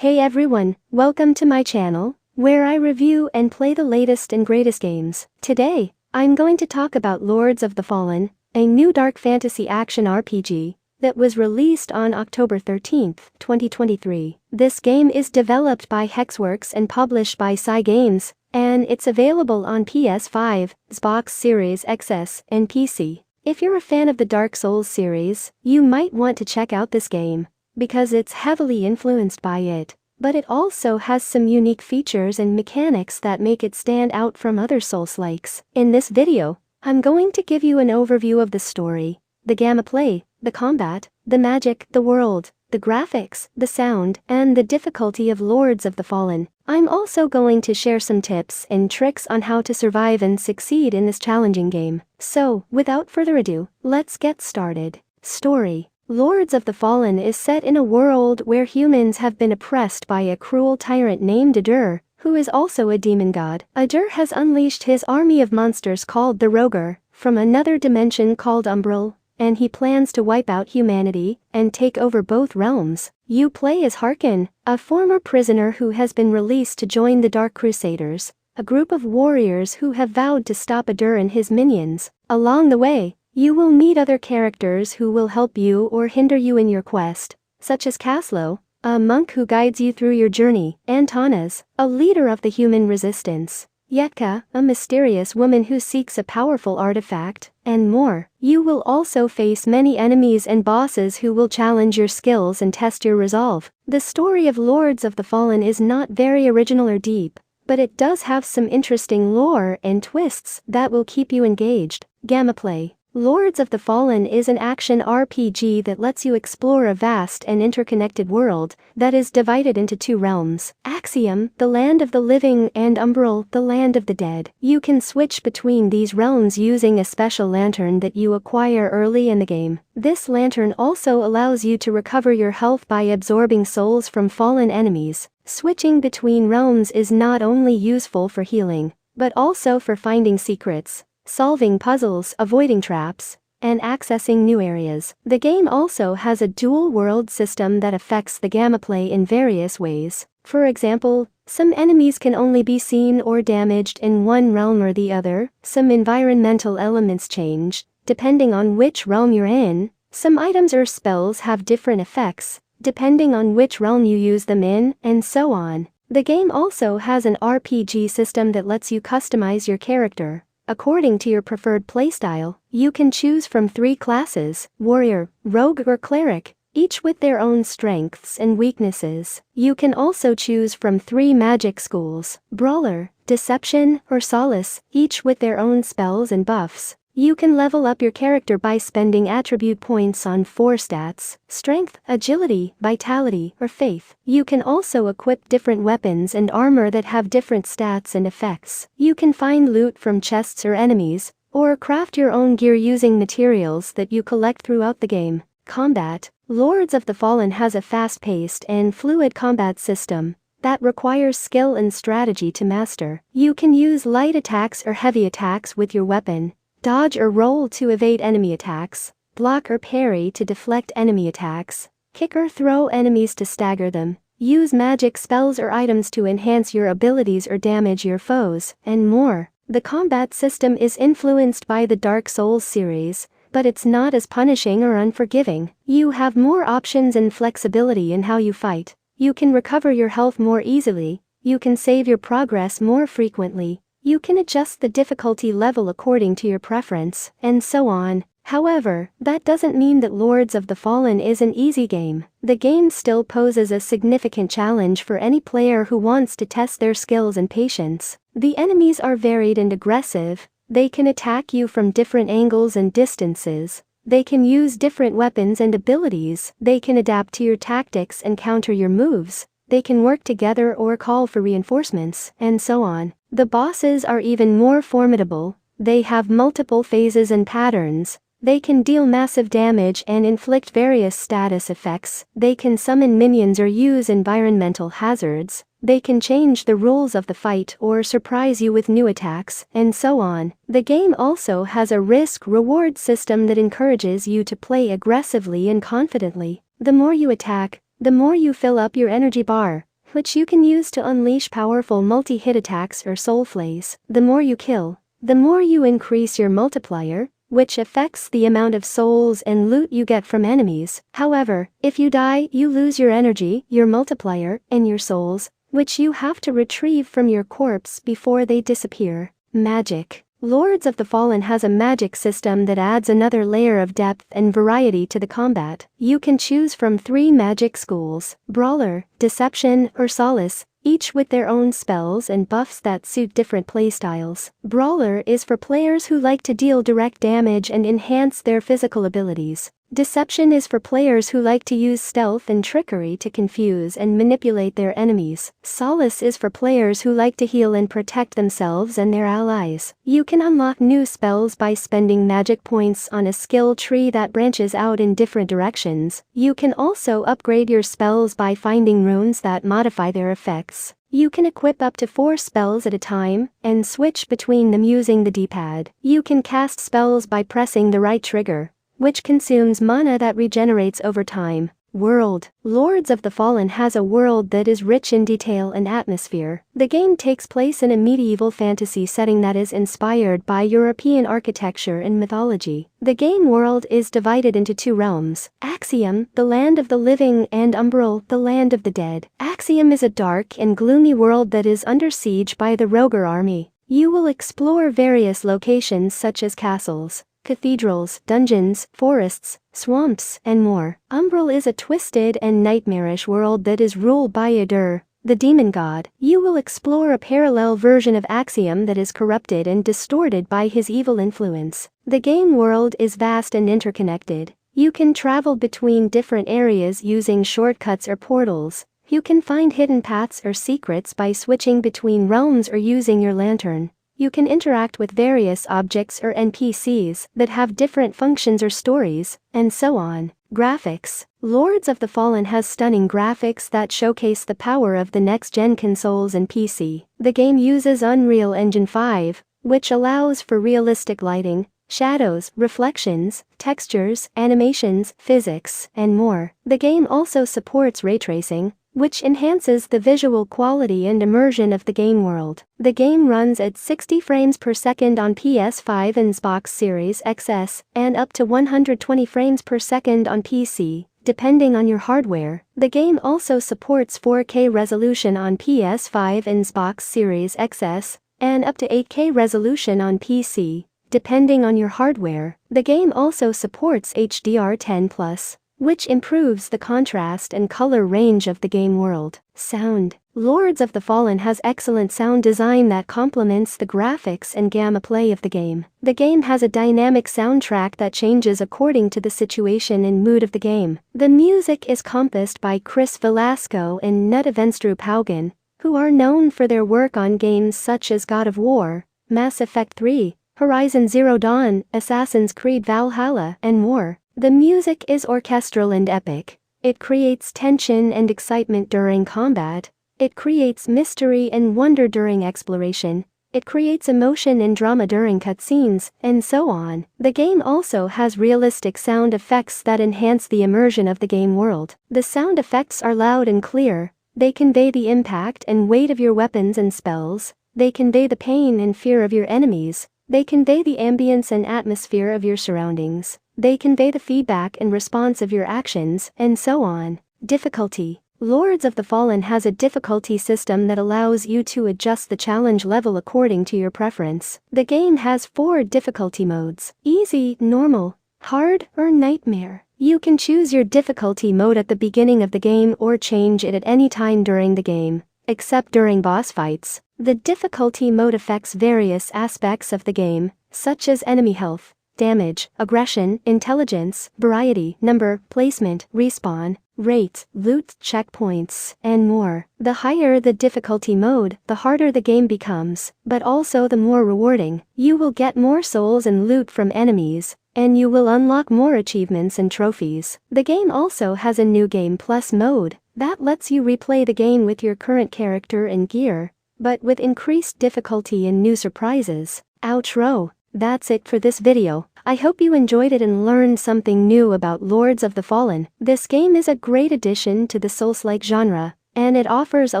Hey everyone, welcome to my channel, where I review and play the latest and greatest games. Today, I'm going to talk about Lords of the Fallen, a new dark fantasy action RPG that was released on October 13, 2023. This game is developed by Hexworks and published by Cygames, and it's available on PS5, Xbox Series XS, and PC. If you're a fan of the Dark Souls series, you might want to check out this game, because it's heavily influenced by it, but it also has some unique features and mechanics that make it stand out from other Souls-likes. In this video, I'm going to give you an overview of the story, the gameplay, the combat, the magic, the world, the graphics, the sound, and the difficulty of Lords of the Fallen. I'm also going to share some tips and tricks on how to survive and succeed in this challenging game. So, without further ado, let's get started. Story. Lords of the Fallen is set in a world where humans have been oppressed by a cruel tyrant named Adur, who is also a demon god. Adur has unleashed his army of monsters called the Roger, from another dimension called Umbral, and he plans to wipe out humanity and take over both realms. You play as Harkin, a former prisoner who has been released to join the Dark Crusaders, a group of warriors who have vowed to stop Adur and his minions. Along the way, you will meet other characters who will help you or hinder you in your quest, such as Caslo, a monk who guides you through your journey, Antanas, a leader of the human resistance, Yetka, a mysterious woman who seeks a powerful artifact, and more. You will also face many enemies and bosses who will challenge your skills and test your resolve. The story of Lords of the Fallen is not very original or deep, but it does have some interesting lore and twists that will keep you engaged. Gameplay. Lords of the Fallen is an action RPG that lets you explore a vast and interconnected world that is divided into two realms: Axiom, the land of the living, and Umbral, the land of the dead. You can switch between these realms using a special lantern that you acquire early in the game. This lantern also allows you to recover your health by absorbing souls from fallen enemies. Switching between realms is not only useful for healing, but also for finding secrets, solving puzzles, avoiding traps, and accessing new areas. The game also has a dual-world system that affects the gameplay in various ways. For example, some enemies can only be seen or damaged in one realm or the other. Some environmental elements change, depending on which realm you're in. Some items or spells have different effects, depending on which realm you use them in, and so on. The game also has an RPG system that lets you customize your character. According to your preferred playstyle, you can choose from 3 classes: warrior, rogue, or cleric, each with their own strengths and weaknesses. You can also choose from 3 magic schools: brawler, deception, or solace, each with their own spells and buffs. You can level up your character by spending attribute points on 4 stats: strength, agility, vitality, or faith. You can also equip different weapons and armor that have different stats and effects. You can find loot from chests or enemies, or craft your own gear using materials that you collect throughout the game. Combat. Lords of the Fallen has a fast-paced and fluid combat system that requires skill and strategy to master. You can use light attacks or heavy attacks with your weapon, dodge or roll to evade enemy attacks, block or parry to deflect enemy attacks, kick or throw enemies to stagger them, use magic spells or items to enhance your abilities or damage your foes, and more. The combat system is influenced by the Dark Souls series, but it's not as punishing or unforgiving. You have more options and flexibility in how you fight. You can recover your health more easily, you can save your progress more frequently, you can adjust the difficulty level according to your preference, and so on. However, that doesn't mean that Lords of the Fallen is an easy game. The game still poses a significant challenge for any player who wants to test their skills and patience. The enemies are varied and aggressive. They can attack you from different angles and distances. They can use different weapons and abilities. They can adapt to your tactics and counter your moves. They can work together or call for reinforcements, and so on. The bosses are even more formidable. They have multiple phases and patterns. They can deal massive damage and inflict various status effects. They can summon minions or use environmental hazards. They can change the rules of the fight or surprise you with new attacks, and so on. The game also has a risk-reward system that encourages you to play aggressively and confidently. The more you attack, the more you fill up your energy bar, which you can use to unleash powerful multi-hit attacks or soul flays. The more you kill, the more you increase your multiplier, which affects the amount of souls and loot you get from enemies. However, if you die, you lose your energy, your multiplier, and your souls, which you have to retrieve from your corpse before they disappear. Magic. Lords of the Fallen has a magic system that adds another layer of depth and variety to the combat. You can choose from 3 magic schools: Brawler, Deception, or Solace, each with their own spells and buffs that suit different playstyles. Brawler is for players who like to deal direct damage and enhance their physical abilities. Deception is for players who like to use stealth and trickery to confuse and manipulate their enemies. Solace is for players who like to heal and protect themselves and their allies. You can unlock new spells by spending magic points on a skill tree that branches out in different directions. You can also upgrade your spells by finding runes that modify their effects. You can equip up to 4 spells at a time, and switch between them using the D-pad. You can cast spells by pressing the right trigger, which consumes mana that regenerates over time. World. Lords of the Fallen has a world that is rich in detail and atmosphere. The game takes place in a medieval fantasy setting that is inspired by European architecture and mythology. The game world is divided into 2 realms: Axiom, the land of the living, and Umbral, the land of the dead. Axiom is a dark and gloomy world that is under siege by the Roger army. You will explore various locations such as castles, cathedrals, dungeons, forests, swamps, and more. Umbral is a twisted and nightmarish world that is ruled by Adur, the demon god. You will explore a parallel version of Axiom that is corrupted and distorted by his evil influence. The game world is vast and interconnected. You can travel between different areas using shortcuts or portals. You can find hidden paths or secrets by switching between realms or using your lantern. You can interact with various objects or NPCs that have different functions or stories, and so on. Graphics. Lords of the Fallen has stunning graphics that showcase the power of the next-gen consoles and PC. The game uses Unreal Engine 5, which allows for realistic lighting, shadows, reflections, textures, animations, physics, and more. The game also supports ray tracing, which enhances the visual quality and immersion of the game world. The game runs at 60 frames per second on PS5 and Xbox Series XS, and up to 120 frames per second on PC, depending on your hardware. The game also supports 4K resolution on PS5 and Xbox Series XS, and up to 8K resolution on PC, depending on your hardware. The game also supports HDR10+, which improves the contrast and color range of the game world. Sound. Lords of the Fallen has excellent sound design that complements the graphics and gameplay of the game. The game has a dynamic soundtrack that changes according to the situation and mood of the game. The music is composed by Chris Velasco and Nut Venstrup Haugen, who are known for their work on games such as God of War, Mass Effect 3, Horizon Zero Dawn, Assassin's Creed Valhalla, and more. The music is orchestral and epic. It creates tension and excitement during combat. It creates mystery and wonder during exploration. It creates emotion and drama during cutscenes, and so on. The game also has realistic sound effects that enhance the immersion of the game world. The sound effects are loud and clear. They convey the impact and weight of your weapons and spells. They convey the pain and fear of your enemies. They convey the ambience and atmosphere of your surroundings. They convey the feedback and response of your actions, and so on. Difficulty. Lords of the Fallen has a difficulty system that allows you to adjust the challenge level according to your preference. The game has 4 difficulty modes: easy, normal, hard, or nightmare. You can choose your difficulty mode at the beginning of the game or change it at any time during the game, except during boss fights. The difficulty mode affects various aspects of the game, such as enemy health, damage, aggression, intelligence, variety, number, placement, respawn, rate, loot, checkpoints, and more. The higher the difficulty mode, the harder the game becomes, but also the more rewarding. You will get more souls and loot from enemies, and you will unlock more achievements and trophies. The game also has a New Game Plus mode that lets you replay the game with your current character and gear, but with increased difficulty and new surprises. Outro. That's it for this video. I hope you enjoyed it and learned something new about Lords of the Fallen. This game is a great addition to the Souls-like genre, and it offers a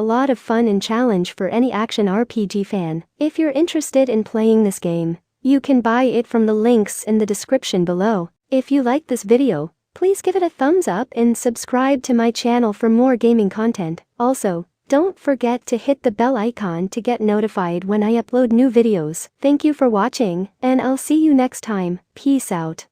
lot of fun and challenge for any action RPG fan. If you're interested in playing this game, you can buy it from the links in the description below. If you like this video, please give it a thumbs up and subscribe to my channel for more gaming content. Also, don't forget to hit the bell icon to get notified when I upload new videos. Thank you for watching, and I'll see you next time. Peace out.